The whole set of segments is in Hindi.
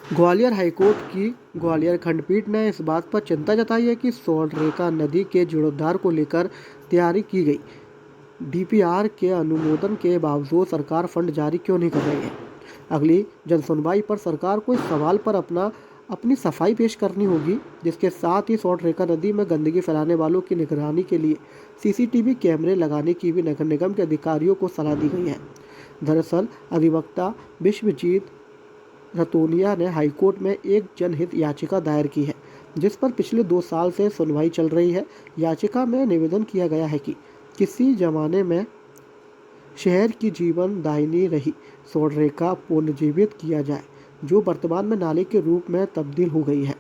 ग्वालियर हाईकोर्ट की ग्वालियर खंडपीठ ने इस बात पर चिंता जताई है कि स्वर्णरेखा नदी के जीर्णोद्धार को लेकर तैयारी की गई डीपीआर के अनुमोदन के बावजूद सरकार फंड जारी क्यों नहीं कर रही है। अगली जनसुनवाई पर सरकार को इस सवाल पर अपनी सफाई पेश करनी होगी, जिसके साथ ही स्वर्णरेखा नदी में गंदगी फैलाने वालों की निगरानी के लिए सीसीटीवी कैमरे लगाने की भी नगर निगम के अधिकारियों को सलाह दी गई है। दरअसल अधिवक्ता विश्वजीत रतोनिया ने हाईकोर्ट में एक जनहित याचिका दायर की है, जिस पर पिछले 2 साल से सुनवाई चल रही है। याचिका में निवेदन किया गया है कि किसी जमाने में शहर की जीवन दायिनी रही स्वर्णरेखा पुनर्जीवित किया जाए, जो वर्तमान में नाले के रूप में तब्दील हो गई है।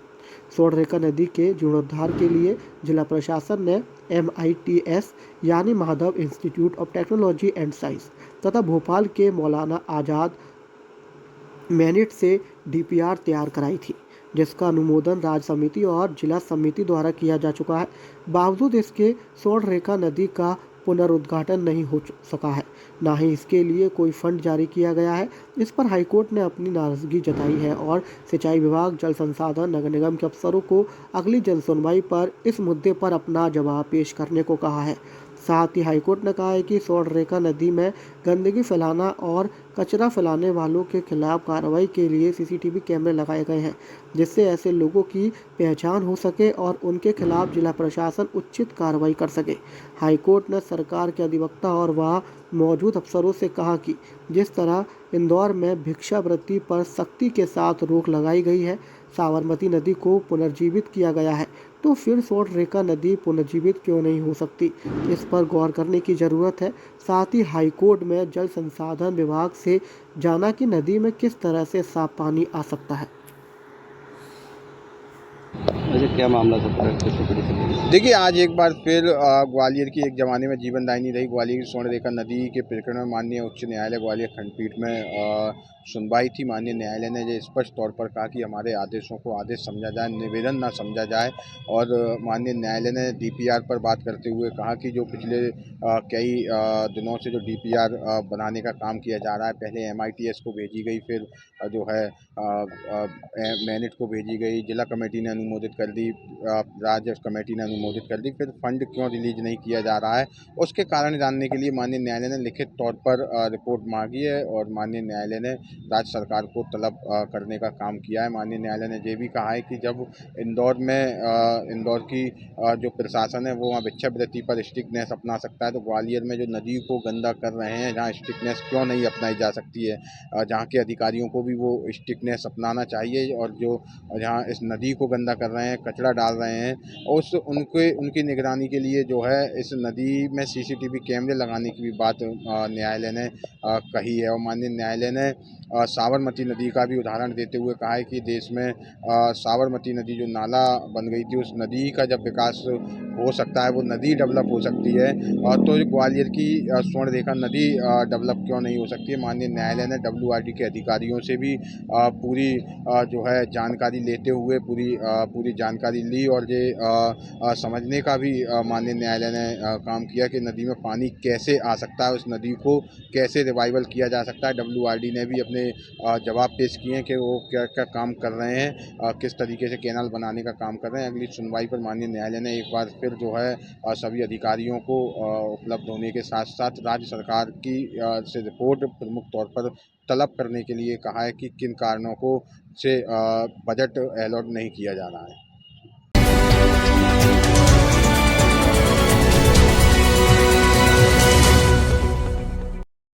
स्वर्णरेखा नदी के जीर्णोद्धार के लिए जिला प्रशासन ने MITS यानी Madhav institute of technology and science तथा भोपाल के मौलाना आज़ाद मैनेट से डीपीआर तैयार कराई थी, जिसका अनुमोदन राज्य समिति और जिला समिति द्वारा किया जा चुका है। बावजूद इसके स्वर्णरेखा नदी का पुनरुद्घाटन नहीं हो सका है, ना ही इसके लिए कोई फंड जारी किया गया है। इस पर हाईकोर्ट ने अपनी नाराजगी जताई है और सिंचाई विभाग, जल संसाधन, नगर निगम के अफसरों को अगली जनसुनवाई पर इस मुद्दे पर अपना जवाब पेश करने को कहा है। साथ ही हाईकोर्ट ने कहा है कि स्वर्णरेखा नदी में गंदगी फैलाना और कचरा फैलाने वालों के खिलाफ कार्रवाई के लिए सीसीटीवी कैमरे लगाए गए हैं, जिससे ऐसे लोगों की पहचान हो सके और उनके खिलाफ जिला प्रशासन उचित कार्रवाई कर सके। हाईकोर्ट ने सरकार के अधिवक्ता और वहां मौजूद अफसरों से कहा कि जिस तरह इंदौर में भिक्षावृत्ति पर सख्ती के साथ रोक लगाई गई है, साबरमती नदी को पुनर्जीवित किया गया है, तो फिर स्वर्णरेखा नदी पुनर्जीवित क्यों नहीं हो सकती। इस पर गौर करने की ज़रूरत है। साथ ही हाईकोर्ट में जल संसाधन विभाग से जाना कि नदी में किस तरह से साफ पानी आ सकता है। वैसे क्या मामला था? देखिए, आज एक बार फिर ग्वालियर की एक ज़माने में जीवनदायिनी रही ग्वालियर की स्वर्णरेखा नदी के प्रकरण में माननीय उच्च न्यायालय ग्वालियर खंडपीठ में सुनवाई थी। माननीय न्यायालय ने ये स्पष्ट तौर पर कहा कि हमारे आदेशों को आदेश समझा जाए, निवेदन ना समझा जाए। और माननीय न्यायालय ने डीपीआर पर बात करते हुए कहा कि जो पिछले कई दिनों से जो डीपीआर बनाने का काम किया जा रहा है, पहले MITS को भेजी गई, फिर जो है मैनेट को भेजी गई, जिला कमेटी ने अनुमोदित कर दी, राज्य कमेटी ने अनुमोदित कर दी, फिर फंड क्यों रिलीज नहीं किया जा रहा है, उसके कारण जानने के लिए माननीय न्यायालय ने लिखित तौर पर रिपोर्ट मांगी है और माननीय न्यायालय ने राज्य सरकार को तलब करने का काम किया है। माननीय न्यायालय ने ये भी कहा है कि जब इंदौर की जो प्रशासन है वो वहाँ भिक्षावृत्ति पर स्ट्रिक्टनेस अपना सकता है, तो ग्वालियर में जो नदी को गंदा कर रहे हैं, जहाँ स्ट्रिक्टनेस क्यों नहीं अपनाई जा सकती है। जहाँ के अधिकारियों को भी वो स्ट्रिक्टनेस अपनाना चाहिए और जो जहाँ इस नदी को गंदा कर रहे हैं, कचरा डाल रहे हैं, उनकी निगरानी के लिए जो है इस नदी में सीसीटीवी कैमरे लगाने की भी बात न्यायालय ने कही है। और माननीय न्यायालय ने साबरमती नदी का भी उदाहरण देते हुए कहा है कि देश में साबरमती नदी जो नाला बन गई थी, उस नदी का जब विकास हो सकता है, वो नदी डेवलप हो सकती है, तो ग्वालियर की स्वर्णरेखा नदी डेवलप क्यों नहीं हो सकती है। माननीय न्यायालय ने WRD के अधिकारियों से भी पूरी जो है जानकारी लेते हुए पूरी जानकारी ली और ये समझने का भी माननीय न्यायालय ने काम किया कि नदी में पानी कैसे आ सकता है, उस नदी को कैसे रिवाइवल किया जा सकता है। WRD ने भी अपने जवाब पेश किए हैं कि वो क्या क्या काम कर रहे हैं, किस तरीके से कैनाल बनाने का काम कर रहे हैं। अगली सुनवाई पर माननीय न्यायालय ने एक बार फिर जो है सभी अधिकारियों को उपलब्ध होने के साथ साथ राज्य सरकार की से रिपोर्ट प्रमुख तौर पर तलब करने के लिए कहा है कि किन कारणों को से बजट अलॉट नहीं किया जा रहा है।